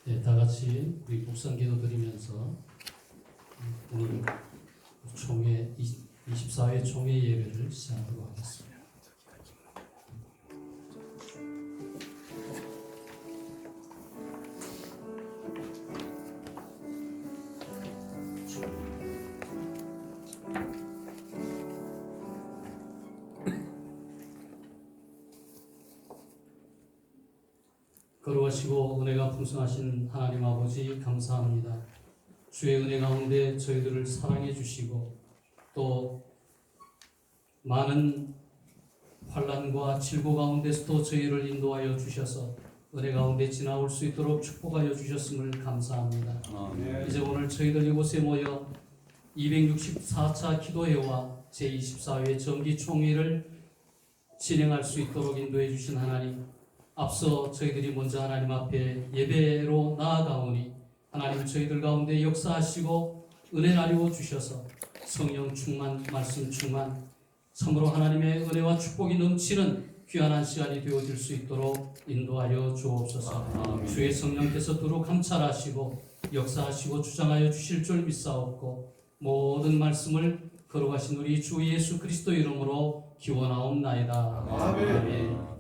네, 다 같이 우리 묵상기도 드리면서 오늘 총회 24회 총회 예배를 시작하도록 하겠습니다. 거룩하시고 은혜가 풍성하신 하나님 아버지 감사합니다. 주의 은혜 가운데 저희들을 사랑해 주시고 또 많은 환난과 질고 가운데서도 저희를 인도하여 주셔서 은혜 가운데 지나올 수 있도록 축복하여 주셨음을 감사합니다. 이제 오늘 저희들 이곳에 모여 264차 기도회와 제24회 정기총회를 진행할 수 있도록 인도해 주신 하나님, 앞서 저희들이 먼저 하나님 앞에 예배로 나아가오니 하나님 저희들 가운데 역사하시고 은혜 나누어 주셔서 성령 충만, 말씀 충만, 참으로 하나님의 은혜와 축복이 넘치는 귀한 시간이 되어질 수 있도록 인도하여 주옵소서. 주의 성령께서 두루 감찰하시고 역사하시고 주장하여 주실 줄 믿사옵고 모든 말씀을 거룩하신 우리 주 예수 그리스도 이름으로 기원하옵나이다. 아멘.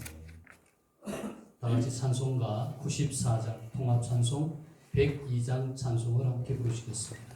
다같이 찬송가 94장 통합찬송 102장 찬송을 함께 부르시겠습니다.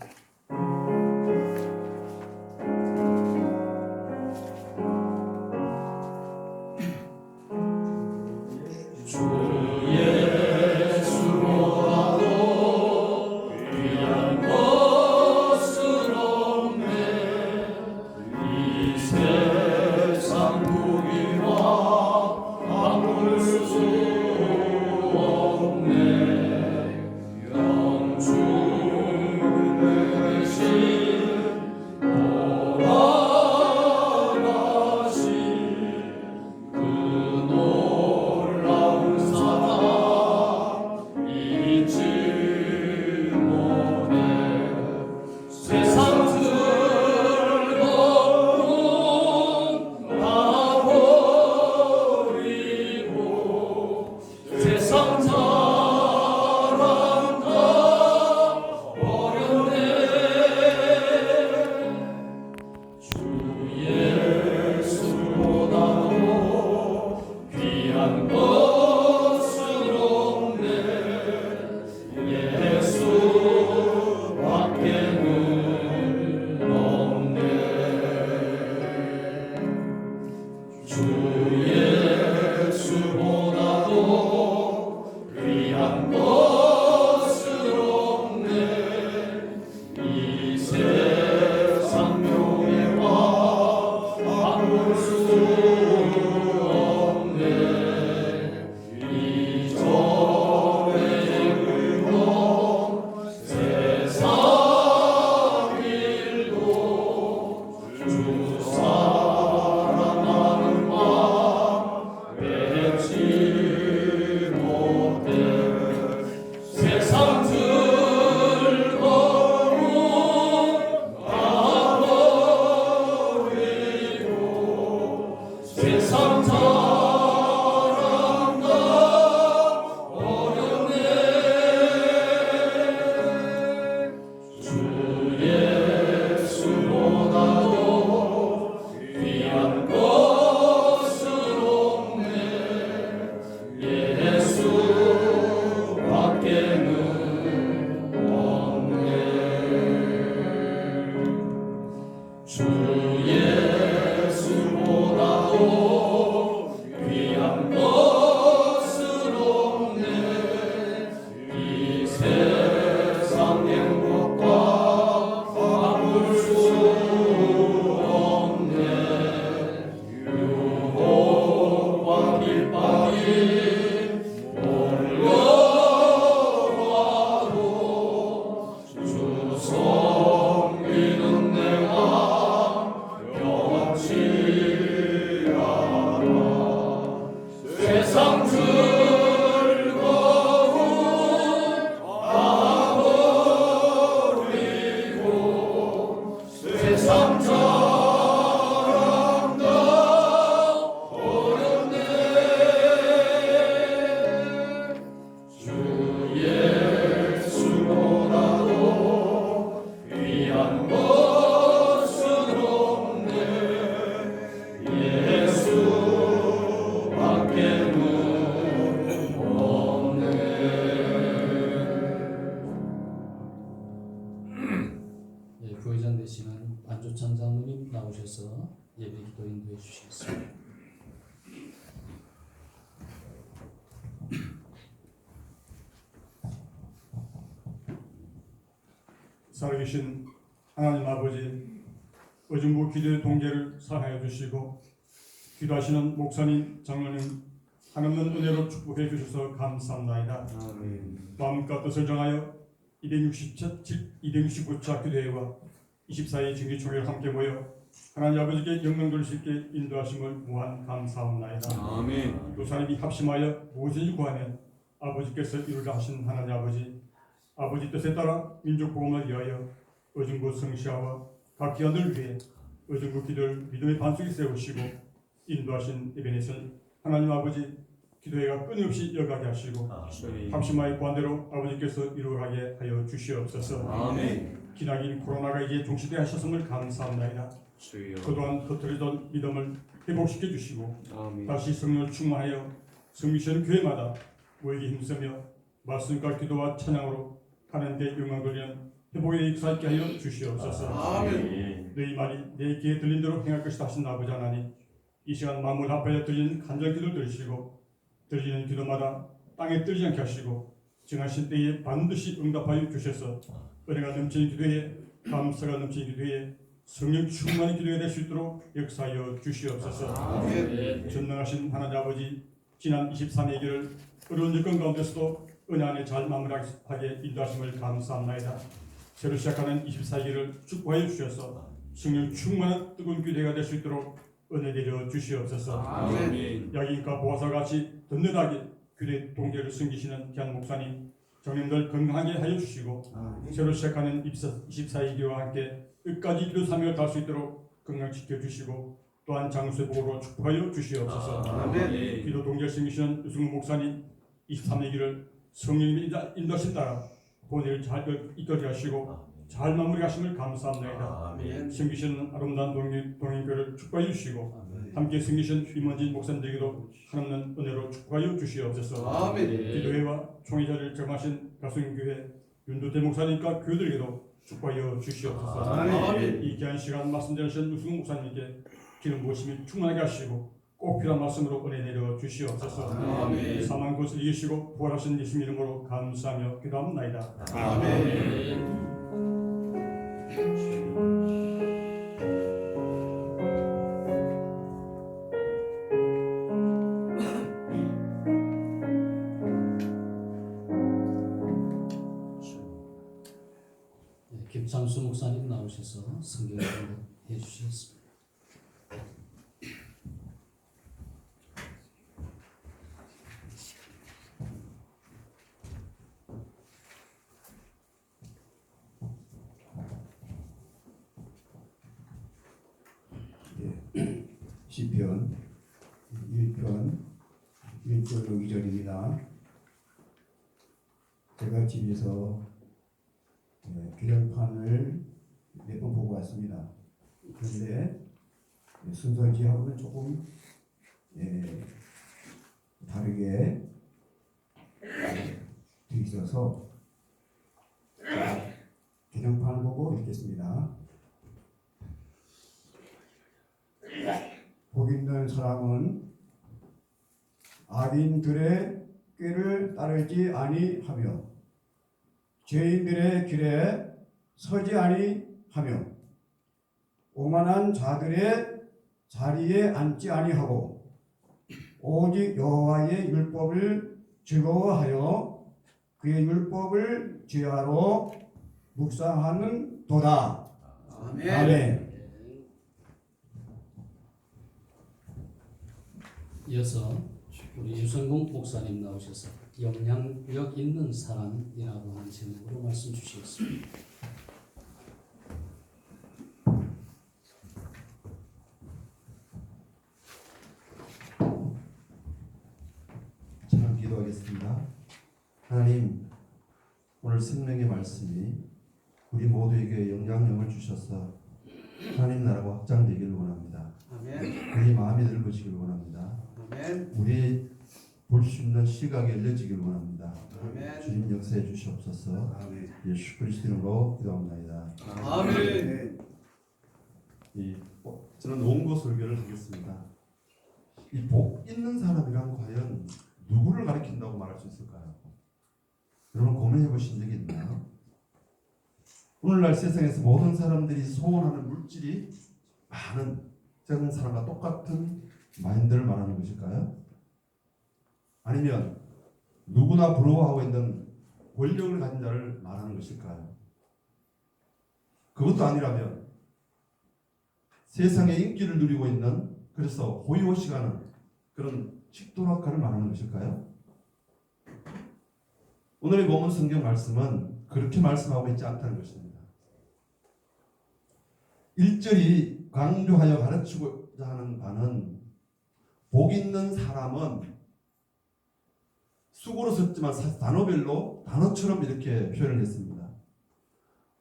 사랑하는 마음 주시겠습니다. 살아계신 하나님 아버지, 의정부 기도의 동계를 사하여 주시고 기도하시는 목사님, 장로님 하나님 은혜로 축복해 주셔서 감사합니다. 마음과 뜻을 정하여 269차 기도회와 24일 정기총회를 함께 모여 하나님 아버지께 영광 돌릴 수 있게 인도하심을 무한 감사합니다. 아멘. 교사님이 합심하여 무엇인지 구하면 아버지께서 이루라 하신 하나님 아버지 뜻에 따라 민족 복음을 위하여 의정부 성시아와 각 기관들을 위해 의정부 기도를 믿음의 반석에 세우시고 인도하신 이벤에서 하나님 아버지 기도회가 끊임없이 여가게 하시고 합심하여 구한대로 아버지께서 이루어가게 하여 주시옵소서. 아멘. 기나긴 코로나가 이제 종식되게 하셨음을 감사합니다. 그동안 흩어지던 믿음을 회복시켜 주시고 아멘. 다시 성령을 충만하여 성미시는 교회마다 모이기 힘쓰며 말씀과 기도와 찬양으로 하나님께 영광 돌리는 회복의 역사 있게 하여 주시옵소서. 아멘. 너희 말이 내 귀에 들린 대로 행할 것이다 하신 아버지 하나님, 이 시간 만물 앞에 들리는 간절 기도 들으시고 들리는 기도마다 땅에 떨지 않게 하시고 정하신 때에 반드시 응답하여 주셔서 은혜가 넘치는 기도에 감사가 넘치는 기도에 성령 충만한 기도가 될 수 있도록 역사하여 주시옵소서. 아멘. 전능하신 하나님 아버지, 지난 23일 길을 어려운 여건 가운데서도 은혜 안에 잘 마무리하게 인도하심을 감사합니다. 새로 시작하는 24일을 축복하여 주셔서 성령 충만한 뜨거운 기도가 될 수 있도록 은혜 내려 주시옵소서. 아멘. 야긴과 보아서 같이 든든하게 교대 동계를 섬기시는 귀한 목사님, 장님들 건강하게 하여 주시고 새로 시작하는 24일 기도와 함께 끝까지 기도 사명을 다할 수 있도록 건강 지켜주시고 또한 장수의 복으로 축복하여 주시옵소서. 아멘. 기도 동계를 섬기시는 유승우 목사님 23일 길을 성령님의 인도하심 따라 본회를 잘 이끌게 하시고 잘 마무리하심을 감사합니다. 아멘. 섬기시는 아름다운 동행교를 축복하여 주시고 함께 섬기신 임원진 목사님들에게도 하나님 은혜로 축복하여 주시옵소서. 아멘. 기도회와 총회 자리를 정하신 가수교회 윤두태 목사님과 교회들에게도 축복하여 주시옵소서. 아멘. 이 귀한 시간 말씀 전하신 유승우 목사님께 기름 부으심이 충만하게 하시고 꼭 필요한 말씀으로 은혜 내려 주시옵소서. 아멘. 사망 것을 이기시고 부활하신 예수님 이름으로 감사하며 기도합니다. 아멘. 김창수 목사님 나오셔서 성경을 해주시겠습니다. 시편 1편 1절 2절입니다. 제가 집에서 규령판을 몇 번 보고 왔습니다. 그런데 순서지하고는 조금 다르게 돼 있어서 규령판을 보고 읽겠습니다. 복 있는 사람은 악인들의 꾀를 따르지 아니하며 죄인들의 길에 서지 아니하며 오만한 자들의 자리에 앉지 아니하고 오직 여호와의 율법을 즐거워하여 그의 율법을 지하로 묵상하는 도다. 아멘. 아멘. 이어서 우리 유성공 목사님 나오셔서 영향력 있는 사람이라고 하는 제목으로 말씀 주시겠습니다. 참 기도하겠습니다. 하나님, 오늘 생명의 말씀이 우리 모두에게 영향력을 주셔서 하나님 나라가 확장되기를 원합니다. 아멘. 우리 마음이 넓어지기를 원합니다. 아멘. 우리 볼 수 있는 시각이 열려지기를 원합니다. 아멘. 주님 역사해 주시옵소서. 아멘. 예수 그리스도 이름으로 기도합니다. 아멘. 저는 원고 설교를 하겠습니다. 이 복 있는 사람이란 과연 누구를 가리킨다고 말할 수 있을까요? 여러분 고민해 보신 적이 있나요? 오늘날 세상에서 모든 사람들이 소원하는 물질이 많은 세상 사람과 똑같은 마인드를 말하는 것일까요? 아니면 누구나 부러워하고 있는 권력을 가진 자를 말하는 것일까요? 그것도 아니라면 세상의 인기를 누리고 있는, 그래서 호의호식하는 그런 식도락가를 말하는 것일까요? 오늘의 본문 성경 말씀은 그렇게 말씀하고 있지 않다는 것입니다. 1절이 강조하여 가르치고자 하는 바는 복 있는 사람은 수고로 썼지만 단어별로 단어처럼 이렇게 표현을 했습니다.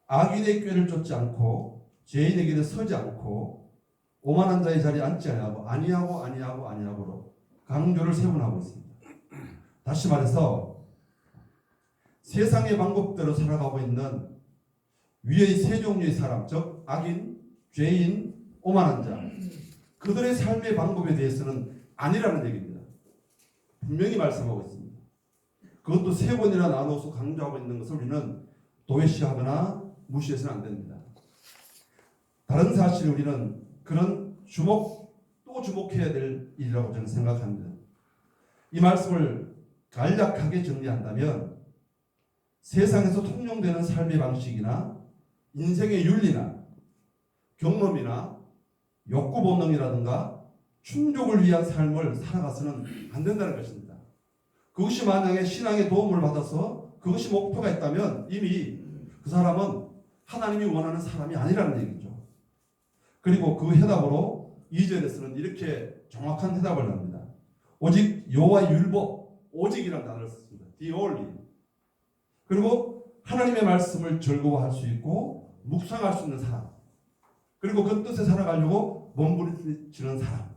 악인의 꾀를 쫓지 않고 죄인의 길에 서지 않고 오만한 자의 자리에 앉지 아니하고로 강조를 세 번 하고 있습니다. 다시 말해서 세상의 방법대로 살아가고 있는 위의 세 종류의 사람, 즉 악인, 죄인, 오만한 자, 그들의 삶의 방법에 대해서는 아니라는 얘기입니다. 분명히 말씀하고 있습니다. 그것도 세 번이나 나눠서 강조하고 있는 것을 우리는 도외시하거나 무시해서는 안 됩니다. 다른 사실을 우리는 그런 또 주목해야 될 일이라고 저는 생각합니다. 이 말씀을 간략하게 정리한다면 세상에서 통용되는 삶의 방식이나 인생의 윤리나 경험이나 욕구 본능이라든가 충족을 위한 삶을 살아가서는 안 된다는 것입니다. 그것이 만약에 신앙의 도움을 받아서 그것이 목표가 있다면 이미 그 사람은 하나님이 원하는 사람이 아니라는 얘기죠. 그리고 그 해답으로 2절에서는 이렇게 정확한 해답을 합니다. 오직 여호와의 율법, 오직이라는 단어를 썼습니다. The only. 그리고 하나님의 말씀을 즐거워할 수 있고 묵상할 수 있는 사람, 그리고 그 뜻에 살아가려고 몸부림치는 사람,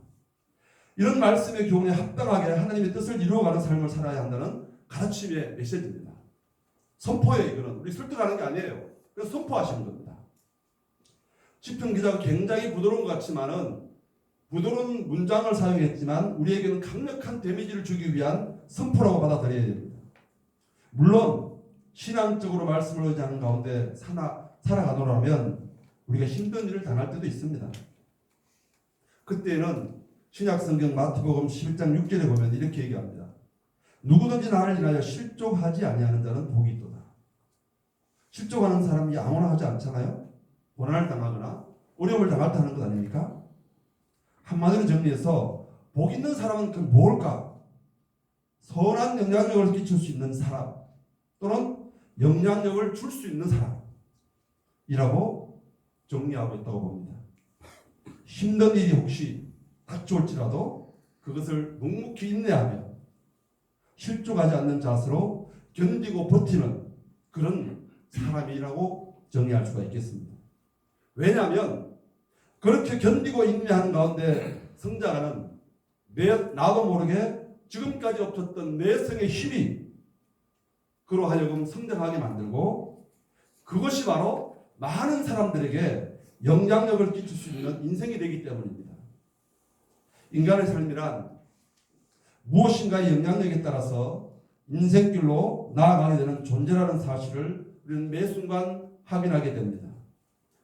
이런 말씀의 교훈에 합당하게 하나님의 뜻을 이루어가는 삶을 살아야 한다는 가르침의 메시지입니다. 선포예요. 이거는 우리 설득하는 게 아니에요. 그래서 선포하시는 겁니다. 시편 기자가 굉장히 부드러운 것 같지만은 부드러운 문장을 사용했지만 우리에게는 강력한 데미지를 주기 위한 선포라고 받아들여야 됩니다. 물론 신앙적으로 말씀을 의지하는 가운데 살아가노라면 우리가 힘든 일을 당할 때도 있습니다. 그때는 신약성경 마태복음 11장 6절에 보면 이렇게 얘기합니다. 누구든지 나를 인하여 실족하지 아니하는 자는 복이 있도다. 실족하는 사람이 아무나 하지 않잖아요. 고난을 당하거나 어려움을 당할 때 하는 것 아닙니까? 한마디로 정리해서 복 있는 사람은 그 뭘까? 선한 영향력을 끼칠 수 있는 사람, 또는 영향력을 줄 수 있는 사람이라고 정리하고 있다고 봅니다. 힘든 일이 혹시 닥쳐올지라도 그것을 묵묵히 인내하며 실족하지 않는 자세로 견디고 버티는 그런 사람이라고 정의할 수가 있겠습니다. 왜냐하면 그렇게 견디고 인내하는 가운데 성장하는 나도 모르게 지금까지 없었던 내성의 힘이 그로 하여금 성장하게 만들고, 그것이 바로 많은 사람들에게 영향력을 끼칠 수 있는 인생이 되기 때문입니다. 인간의 삶이란 무엇인가의 영향력에 따라서 인생길로 나아가게 되는 존재라는 사실을 우리는 매 순간 확인하게 됩니다.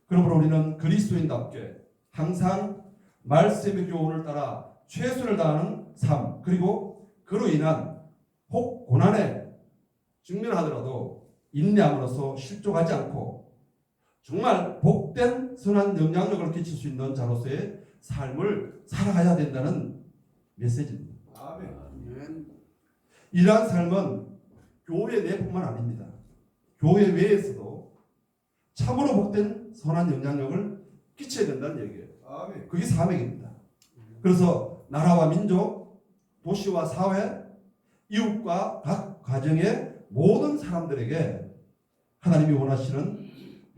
그러므로 우리는 그리스도인답게 항상 말씀의 교훈을 따라 최선을 다하는 삶, 그리고 그로 인한 혹 고난에 직면하더라도 인내함으로써 실족하지 않고 정말 복된 선한 영향력을 끼칠 수 있는 자로서의 삶을 살아가야 된다는 메시지입니다. 아멘. 이러한 삶은 교회 내뿐만 아닙니다. 교회 외에서도 참으로 복된 선한 영향력을 끼쳐야 된다는 얘기예요. 아멘. 그게 사명입니다. 그래서 나라와 민족, 도시와 사회, 이웃과 각 가정의 모든 사람들에게 하나님이 원하시는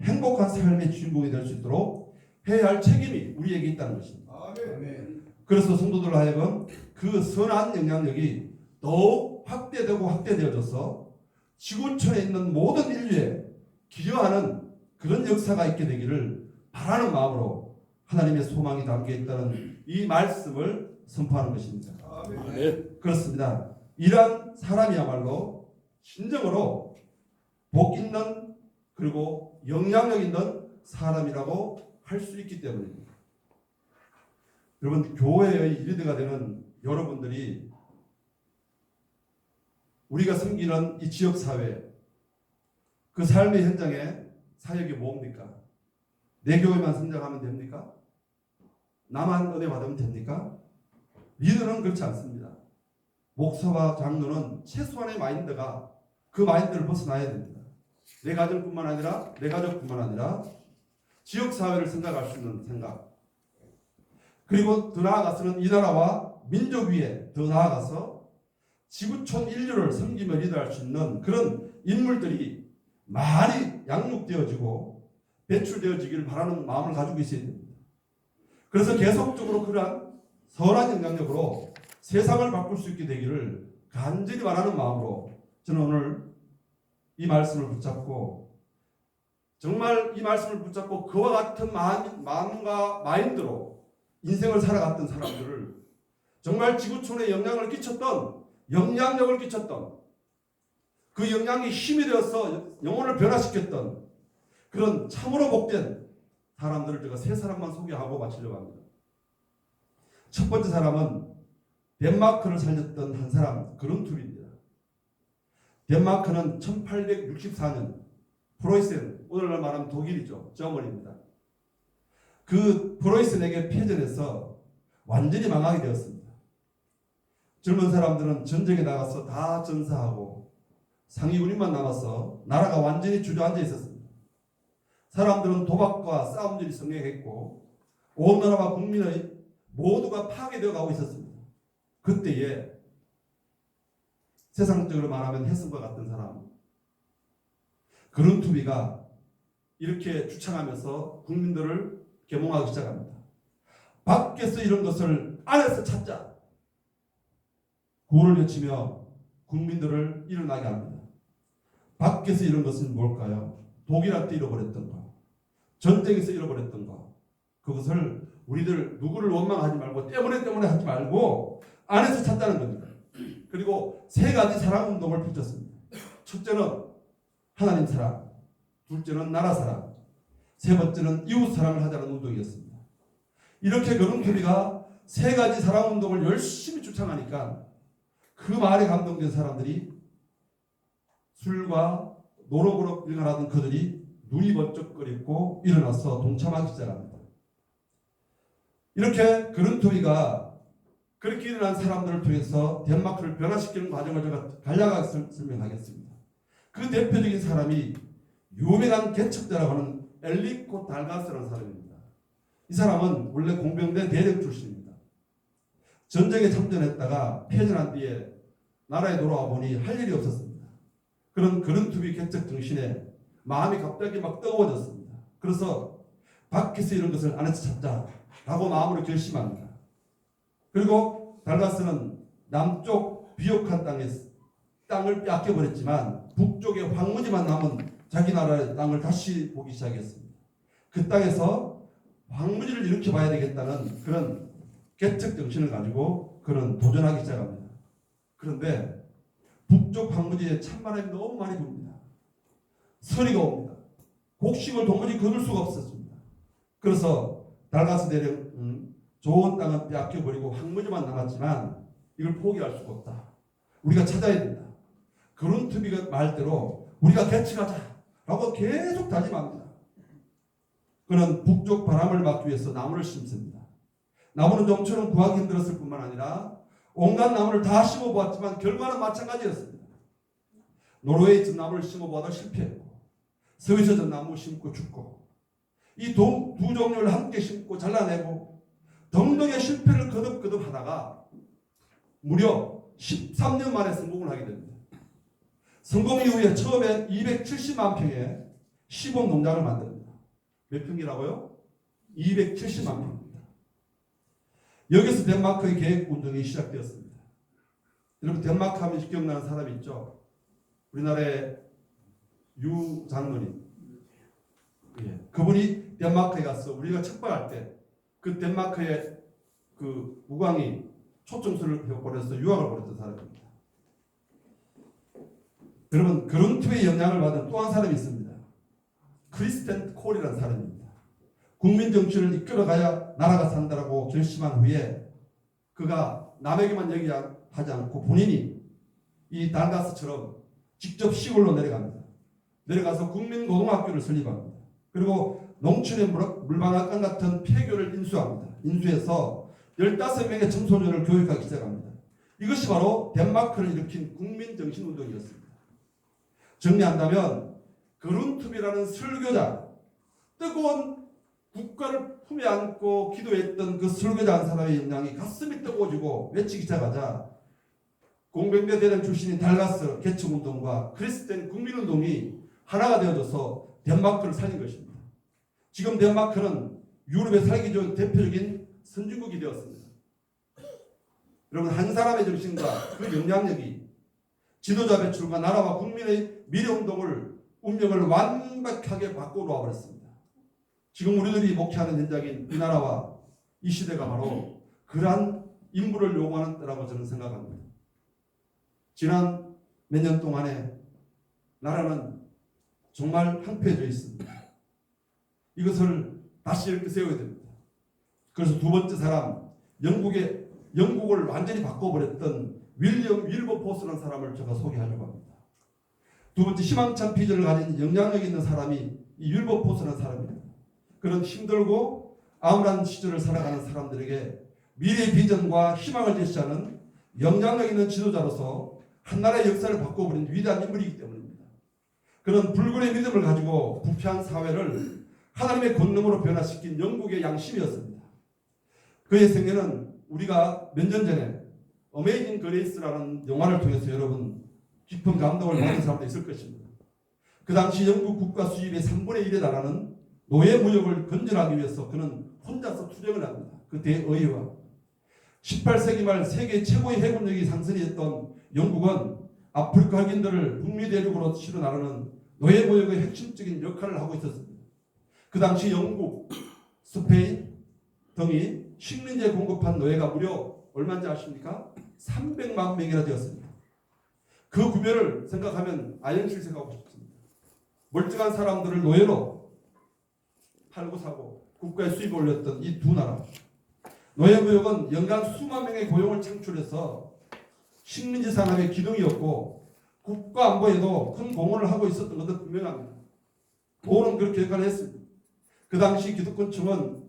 행복한 삶의 주인공이 될 수 있도록 해야 할 책임이 우리에게 있다는 것입니다. 아멘. 그래서 성도들로 하여금 그 선한 영향력이 더욱 확대되고 확대되어져서 지구촌에 있는 모든 인류에 기여하는 그런 역사가 있게 되기를 바라는 마음으로 하나님의 소망이 담겨 있다는 이 말씀을 선포하는 것입니다. 그렇습니다. 이러한 사람이야말로 진정으로 복 있는 그리고 영향력 있는 사람이라고 할 수 있기 때문입니다. 여러분, 교회의 리더가 되는 여러분들이 우리가 섬기는 이 지역사회, 그 삶의 현장에 사역이 뭡니까? 내 교회만 성장하면 됩니까? 나만 은혜 받으면 됩니까? 리더는 그렇지 않습니다. 목사와 장로는 최소한의 마인드가 그 마인드를 벗어나야 됩니다. 내 가정뿐만 아니라 내 가족뿐만 아니라 지역사회를 생각할 수 있는 생각, 그리고 더 나아가서는 이 나라와 민족 위에 더 나아가서 지구촌 인류를 섬기며 리더할 수 있는 그런 인물들이 많이 양육되어지고 배출되어지기를 바라는 마음을 가지고 있어야 됩니다. 그래서 계속적으로 그러한 선한 영향력으로 세상을 바꿀 수 있게 되기를 간절히 바라는 마음으로 저는 오늘 이 말씀을 붙잡고, 정말 이 말씀을 붙잡고 그와 같은 마음과 마인드로 인생을 살아갔던 사람들을, 정말 지구촌에 영향력을 끼쳤던 그 영향이 힘이 되어서 영혼을 변화시켰던 그런 참으로 복된 사람들을 제가 세 사람만 소개하고 마치려고 합니다. 첫 번째 사람은 덴마크를 살렸던 한 사람, 그룬툴입니다. 덴마크는 1864년 프로이센, 오늘날 말하면 독일이죠. 저머니입니다. 그 프로이센에게 패전해서 완전히 망하게 되었습니다. 젊은 사람들은 전쟁에 나가서 다 전사하고 상위군인만 남아서 나라가 완전히 주저앉아 있었습니다. 사람들은 도박과 싸움들이 성행했고 온 나라와 국민의 모두가 파괴되어 가고 있었습니다. 그때에 세상적으로 말하면 헬슨과 같은 사람, 그룬투비가 이렇게 주창하면서 국민들을 계몽하기 시작합니다. 밖에서 이런 것을 안에서 찾자. 구호를 외치며 국민들을 일어나게 합니다. 밖에서 이런 것은 뭘까요? 독일한테 잃어버렸던 거, 전쟁에서 잃어버렸던 거, 그것을 우리들 누구를 원망하지 말고 때문에 하지 말고 안에서 찾자는 겁니다. 그리고 세 가지 사랑 운동을 펼쳤습니다. 첫째는 하나님 사랑, 둘째는 나라 사랑, 세 번째는 이웃 사랑을 하자는 운동이었습니다. 이렇게 그룬투비가 세 가지 사랑 운동을 열심히 주창하니까 그 말에 감동된 사람들이, 술과 노력으로 일관하던 그들이 눈이 번쩍거리고 일어나서 동참하기 시작합니다. 이렇게 그룬투비가 그렇게 일어난 사람들을 통해서 덴마크를 변화시키는 과정을 제가 간략하게 설명하겠습니다. 그 대표적인 사람이 유명한 개척자라고 하는 엘리코 달가스라는 사람입니다. 이 사람은 원래 공병대 대령 출신입니다. 전쟁에 참전했다가 패전한 뒤에 나라에 돌아와 보니 할 일이 없었습니다. 그런 그룬투비 개척 정신에 마음이 갑자기 막 뜨거워졌습니다. 그래서 밖에서 이런 것을 안에서 찾자라고 마음으로 결심합니다. 그리고 달가스는 남쪽 비옥한 땅을 뺏겨버렸지만 북쪽에 황무지만 남은 자기 나라의 땅을 다시 보기 시작했습니다. 그 땅에서 황무지를 일으켜봐야 되겠다는 그런 개척 정신을 가지고 그는 도전하기 시작합니다. 그런데 북쪽 황무지에 찬바람이 너무 많이 붑니다. 서리가 옵니다. 곡식을 도무지 거둘 수가 없었습니다. 그래서 달가스 대령은 좋은 땅은 빼앗겨버리고 황무지만 남았지만 이걸 포기할 수가 없다. 우리가 찾아야 된다. 그룬투비가 말대로 우리가 개척하자라고 계속 다짐합니다. 그는 북쪽 바람을 막기 위해서 나무를 심습니다. 나무는 좀처럼 구하기 힘들었을 뿐만 아니라 온갖 나무를 다 심어보았지만 결과는 마찬가지였습니다. 노르웨이 전나무를 심어보아도 실패했고, 스위스 전나무 심고 죽고, 이 두 종류를 함께 심고 잘라내고 등등의 실패를 거듭거듭 하다가 무려 13년 만에 성공을 하게 됩니다. 성공 이후에 처음에 270만 평의 시범 농장을 만듭니다. 몇 평이라고요? 270만 평입니다. 여기서 덴마크의 계획 운동이 시작되었습니다. 여러분, 덴마크 하면 기억나는 사람이 있죠? 우리나라의 유 장로님. 예. 그분이 덴마크에 가서 우리가 척박할 때 그 덴마크의 그 국왕이 초청수를 보내서 유학을 보냈던 사람입니다. 여러분 그룬트의 영향을 받은 또 한 사람이 있습니다. 크리스텐 콜이라는 사람입니다. 국민 정치를 이끌어가야 나라가 산다라고 결심한 후에 그가 남에게만 얘기하지 않고 본인이 이 달가스처럼 직접 시골로 내려갑니다. 내려가서 국민고등학교를 설립합니다. 그리고 농촌의 물방앗간 같은 폐교를 인수합니다. 인수해서 15명의 청소년을 교육하기 시작합니다. 이것이 바로 덴마크를 일으킨 국민정신운동이었습니다. 정리한다면 그룬트비라는 설교자, 뜨거운 국가를 품에 안고 기도했던 그 설교자 한 사람의 영향이 가슴이 뜨거워지고 외치기 시작하자 공병대 대령 출신인 달가스 개척운동과 크리스텐 국민운동이 하나가 되어져서 덴마크를 살린 것입니다. 지금 덴마크는 유럽에 살기 좋은 대표적인 선진국이 되었습니다. 여러분 한 사람의 정신과 그 영향력이 지도자 배출과 나라와 국민의 미래운동을 운명을 완벽하게 바꿔놓아 버렸습니다. 지금 우리들이 목회하는 현장인 이 나라와 이 시대가 바로 그러한 인물을 요구하는 때라고 저는 생각합니다. 지난 몇 년 동안에 나라는 정말 황폐해져 있습니다. 이것을 다시 이렇게 세워야 됩니다. 그래서 두 번째 사람, 영국을 완전히 바꿔버렸던 윌리엄 윌버포스라는 사람을 제가 소개하려고 합니다. 두 번째 희망찬 비전을 가진 영향력 있는 사람이 이 윌버포스라는 사람입니다. 그런 힘들고 암울한 시절을 살아가는 사람들에게 미래의 비전과 희망을 제시하는 영향력 있는 지도자로서 한 나라의 역사를 바꿔버린 위대한 인물이기 때문입니다. 그런 불굴의 믿음을 가지고 부패한 사회를 하나님의 권능으로 변화시킨 영국의 양심이었습니다. 그의 생애는 우리가 몇 년 전에 어메이징 그레이스라는 영화를 통해서 여러분 깊은 감동을 받은 사람도 있을 것입니다. 그 당시 영국 국가 수입의 3분의 1에 달하는 노예 무역을 건전하기 위해서 그는 혼자서 투쟁을 합니다. 그 대의와 18세기 말 세계 최고의 해군력이 상선이었던 영국은 아프리카 흑인들을 북미 대륙으로 실어 나르는 노예 무역의 핵심적인 역할을 하고 있었습니다. 그 당시 영국, 스페인 등이 식민지에 공급한 노예가 무려 얼마인지 아십니까? 300만 명이나 되었습니다. 그 구별을 생각하면 아연실 생각하고 싶습니다. 멀쩡한 사람들을 노예로 팔고 사고 국가의 수입을 올렸던 이 두 나라. 노예무역은 연간 수만 명의 고용을 창출해서 식민지 산업의 기둥이었고 국가 안보에도 큰 공헌을 하고 있었던 것도 분명합니다. 보호는 그렇게 역할을 했습니다. 그 당시 기득권층은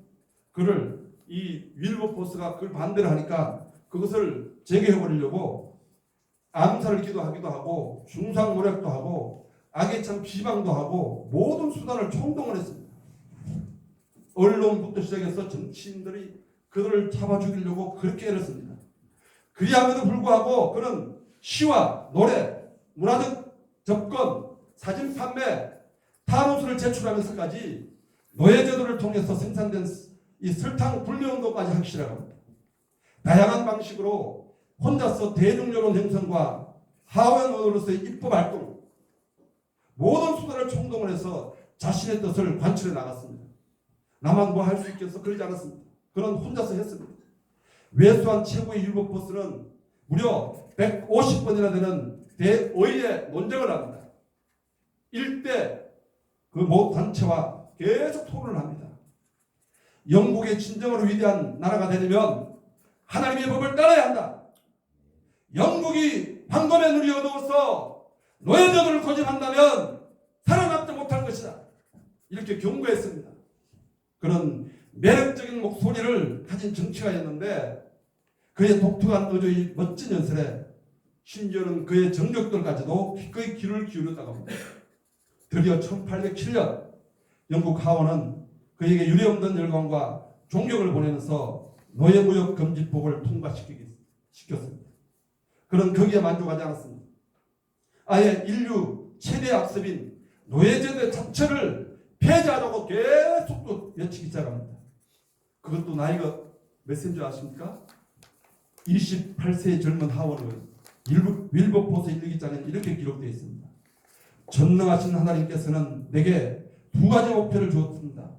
그를 이 윌버포스가 그걸 반대를 하니까 그것을 재개해버리려고 암살을 기도하기도 하고 중상모략도 하고 악에 찬 비방도 하고 모든 수단을 총동원 했습니다. 언론부터 시작해서 정치인들이 그들을 잡아 죽이려고 그렇게 애를 씁니다. 그리함에도 불구하고 그는 시와 노래, 문화적 접근, 사진 판매, 탄원서를 제출하면서까지 노예제도를 통해서 생산된 이 설탕 불매운동까지 하기 시작합니다. 다양한 방식으로 혼자서 대중여론 형성과 하원 의원으로서의 입법 활동, 모든 수단을 총동원해서 자신의 뜻을 관철해 나갔습니다. 나만 뭐 할 수 있겠어? 그러지 않았습니다. 그는 혼자서 했습니다. 외소한 최고의 윌버포스는 무려 150번이나 되는 대의회 논쟁을 합니다. 일대 그 모 단체와 계속 토론을 합니다. 영국의 진정으로 위대한 나라가 되려면 하나님의 법을 따라야 한다. 영국이 황금의 눈이 어두워서 노예제도를 고집한다면 살아남지 못할 것이다. 이렇게 경고했습니다. 그런 매력적인 목소리를 가진 정치가였는데 그의 독특한 의조의 멋진 연설에 심지어는 그의 정적들까지도 기꺼이 귀를 기울였다고 합니다. 드디어 1807년 영국 하원은 그에게 유례없는 열광과 존경을 보내면서 노예무역 금지법을 통과시켰습니다. 그는 거기에 만족하지 않았습니다. 아예 인류 최대 악습인 노예제도 자체를 폐지하자고 계속 또 외치기 시작합니다. 그것도 나이가 몇 세인 줄 아십니까? 28세의 젊은 하원은 윌버포스 일기장에 이렇게 기록되어 있습니다. 전능하신 하나님께서는 내게 두 가지 목표를 주었습니다.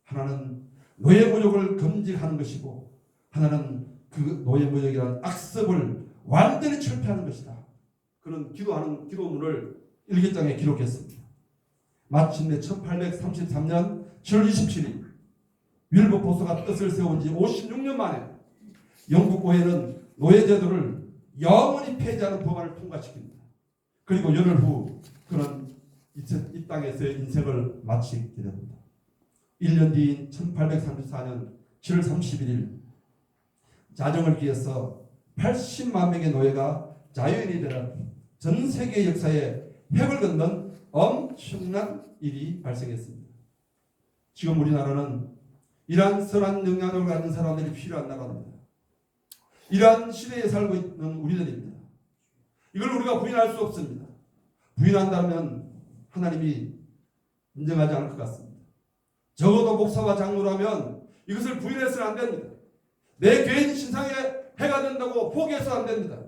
하나는 노예무역을 금지하는 것이고 하나는 그 노예무역이라는 악습을 완전히 철폐하는 것이다. 그런 기도하는 기도문을 일기장에 기록했습니다. 마침내 1833년 7월 27일 윌버포스가 뜻을 세운 지 56년 만에 영국 고해는 노예제도를 영원히 폐지하는 법안을 통과시킵니다. 그리고 열흘 후 그는 이 땅에서의 인생을 마치게 됩니다. 1년 뒤인 1834년 7월 31일 자정을 기해서 80만 명의 노예가 자유인이 되는 전 세계 역사에 획을 긋는 엄청난 일이 발생했습니다. 지금 우리나라는 이러한 선한 영향력을 갖는 사람들이 필요한 나라입니다. 이러한 시대에 살고 있는 우리들입니다. 이걸 우리가 부인할 수 없습니다. 부인한다면 하나님이 인정하지 않을 것 같습니다. 적어도 목사와 장로라면 이것을 부인해서는 안 됩니다. 내 개인 신상에 해가 된다고 포기해서 안 됩니다.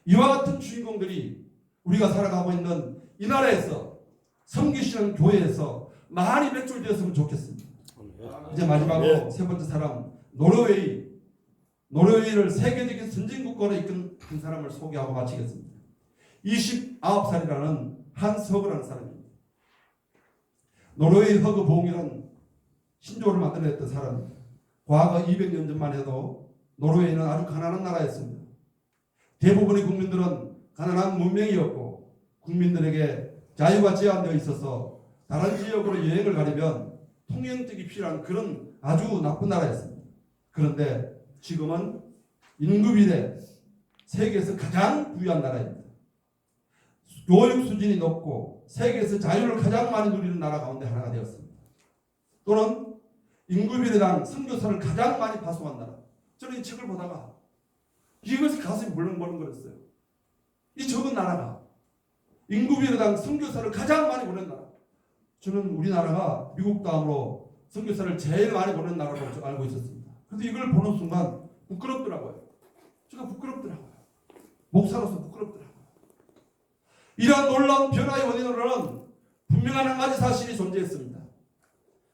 이와 같은 주인공들이 우리가 살아가고 있는 이 나라에서 섬기시는 교회에서 많이 배출되었으면 좋겠습니다. 이제 마지막으로 세 번째 사람 노르웨이를 세계적인 선진국가로 이끈 한 사람을 소개하고 마치겠습니다. 29살이라는 한서그라는 사람입니다. 노르웨이 허그 봉이라는 신조를 만들어냈던 사람입니다. 과거 200년 전만 해도 노르웨이는 아주 가난한 나라였습니다. 대부분의 국민들은 가난한 문명이었고 국민들에게 자유가 제한되어 있어서 다른 지역으로 여행을 가려면 통행증이 필요한 그런 아주 나쁜 나라였습니다. 그런데 지금은 인구비례 세계에서 가장 부유한 나라입니다. 교육 수준이 높고 세계에서 자유를 가장 많이 누리는 나라 가운데 하나가 되었습니다. 또는 인구비례당 선교사를 가장 많이 파송한 나라. 저는 이 책을 보다가 이것이 가슴이 벌렁벌렁거렸어요. 이 적은 나라가 인구비례당 선교사를 가장 많이 보낸 나라. 저는 우리나라가 미국 다음으로 선교사를 제일 많이 보낸 나라로 알고 있었습니다. 그런데 이걸 보는 순간 부끄럽더라고요. 제가 부끄럽더라고요. 목사로서 부끄럽더라고요. 이러한 놀라운 변화의 원인으로는 분명한 한 가지 사실이 존재했습니다.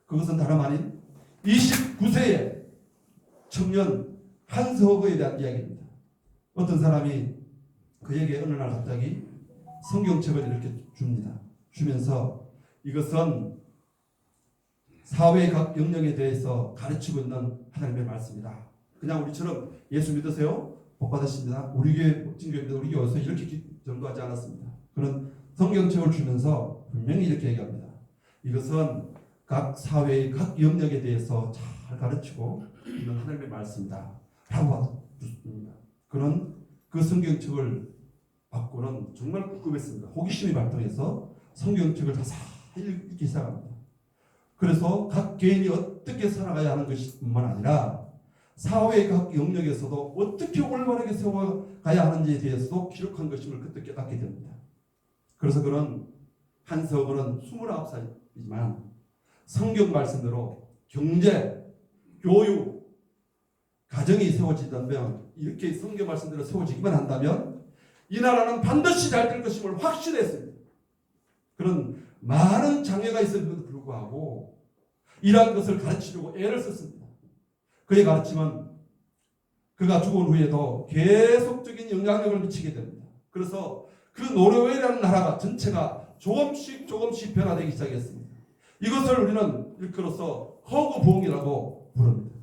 그것은 다름 아닌 29세의 청년 한서그에 대한 이야기입니다. 어떤 사람이 그에게 어느 날 갑자기 성경책을 이렇게 줍니다. 주면서 이것은 사회의 각 영역에 대해서 가르치고 있는 하나님의 말씀이다. 그냥 우리처럼 예수 믿으세요? 복 받으십니다. 우리 교회 멋진 교회입니다. 우리 교회에서 이렇게 정도하지 않았습니다. 그는 성경책을 주면서 분명히 이렇게 얘기합니다. 이것은 각 사회의 각 영역에 대해서 잘 가르치고 있는 하나님의 말씀이다. 라고 했습니다. 그는 그 성경책을 받고는 정말 궁금했습니다. 호기심이 발동해서 성경책을 다 읽기 시작합니다. 그래서 각 개인이 어떻게 살아가야 하는 것뿐만 아니라 사회의 각 영역에서도 어떻게 올바르게 세워가야 하는지에 대해서도 기록한 것임을 그때 깨닫게 됩니다. 그래서 그는 한서그는 29살이지만 성경 말씀대로 경제, 교육, 가정이 세워진다면 이렇게 성경 말씀대로 세워지기만 한다면 이 나라는 반드시 잘 될 것임을 확신했습니다. 그런 많은 장애가 있음에도 불구하고 이러한 것을 가르치려고 애를 썼습니다. 그의 가르침은 그가 죽은 후에도 계속적인 영향력을 미치게 됩니다. 그래서 그 노르웨이라는 나라가 전체가 조금씩 변화되기 시작했습니다. 이것을 우리는 일컬어서 허구봉이라고 부릅니다.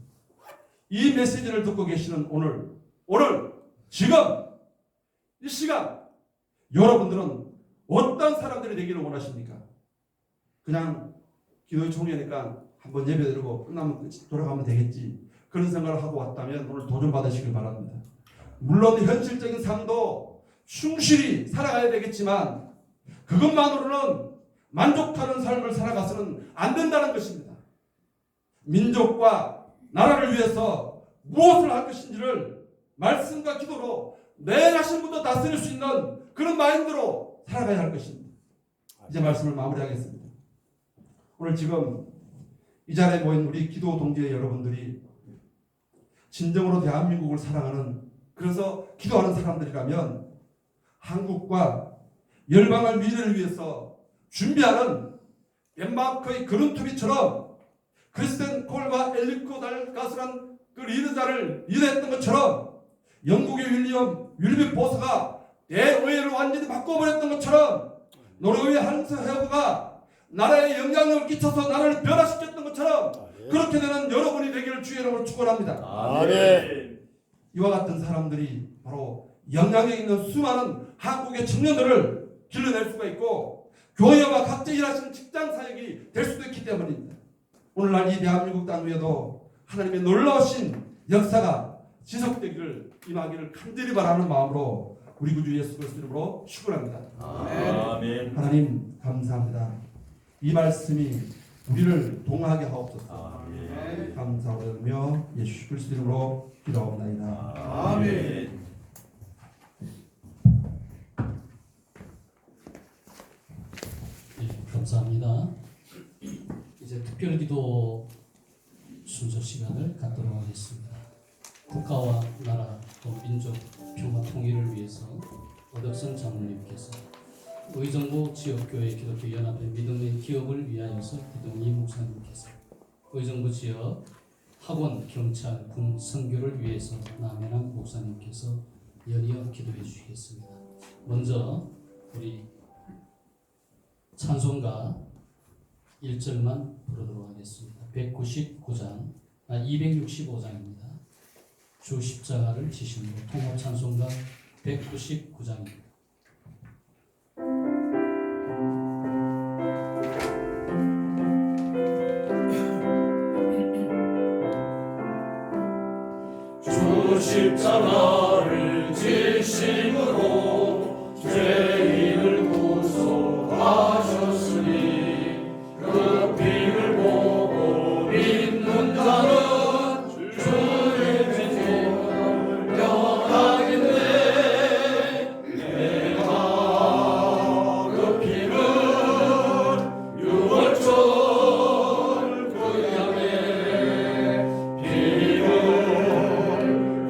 이 메시지를 듣고 계시는 오늘 지금 이 시간 여러분들은 어떤 사람들이 되기를 원하십니까? 그냥 기도의 총회니까 한번 예배드리고 끝나면 돌아가면 되겠지. 그런 생각을 하고 왔다면 오늘 도전 받으시길 바랍니다. 물론 현실적인 삶도 충실히 살아가야 되겠지만 그것만으로는 만족하는 삶을 살아가서는 안 된다는 것입니다. 민족과 나라를 위해서 무엇을 할 것인지를 말씀과 기도로 내 자신부터 다스릴 수 있는 그런 마인드로 살아가야 할 것입니다. 이제 말씀을 마무리하겠습니다. 오늘 지금 이 자리에 모인 우리 기도 동지의 여러분들이 진정으로 대한민국을 사랑하는 그래서 기도하는 사람들이라면 한국과 열방의 미래를 위해서 준비하는 덴마크의 그룬투비처럼 크리스텐 콜과 엘리코 달가스란 그 리더자를 리더했던 것처럼 영국의 윌리엄 보스가 대의회를 완전히 바꿔버렸던 것처럼 노르웨이 한스 헤어가 나라에 영향력을 끼쳐서 나라를 변화시켰던 것처럼 그렇게 되는 여러분이 되기를 주의 이름으로 축원합니다. 아멘. 이와 같은 사람들이 바로 영향력 있는 수많은 한국의 청년들을 길러낼 수가 있고 교회와 각자 일하시는 직장 사역이 될 수도 있기 때문입니다. 오늘날 이 대한민국 땅 위에도 하나님의 놀라우신 역사가 지속되기를 임하기를 간절히 바라는 마음으로 우리 구주 예수 그리스도 이름으로 축원합니다. 아멘. 하나님 감사합니다. 이 말씀이 우리를 동하게 하옵소서. 아멘. 감사하며 예수 그리스도 이름으로 기도하옵나이다. 아멘. 네, 감사합니다. 이제 특별기도 순서 시간을 갖도록 하겠습니다. 국가와 나라 또 민족 평화 통일을 위해서 오덕선 장로님께서 의정부 지역교회 기독교 연합회 믿음의 기업을 위하여서 기동희 목사님께서 의정부 지역 학원, 경찰, 군 선교를 위해서 남해남 목사님께서 연이어 기도해 주시겠습니다. 먼저 우리 찬송가 1절만 부르도록 하겠습니다. 265장입니다. 주 십자가를 지심으로 통합 찬송가 199장입니다. 주 십자가를 지심으로 죄인을 구속하셨으니 그 피를 보고 믿는 자는 주의 죄를 면하겠네. 내가 그 피를 유월절 그 향에 피를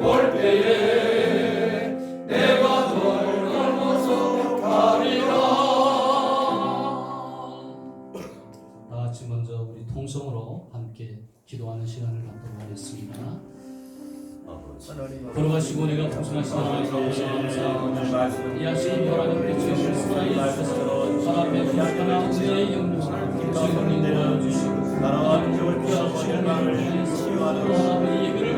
올 때에 내가 널 넘어서 가리라. 다 같이 먼저 우리 통성으로 함께 기도하는 시간을 갖도록 하겠습니다. 걸어가시고 내가 풍성하신 하나님 아버지 감사합니다. 이 아침 하나님 빛의 불쌍하게 주셔서 하나님의 하나 은혜의 영광 주님을 주시고 하나님의 구하시는 마음을 통해서 하나님의 예배를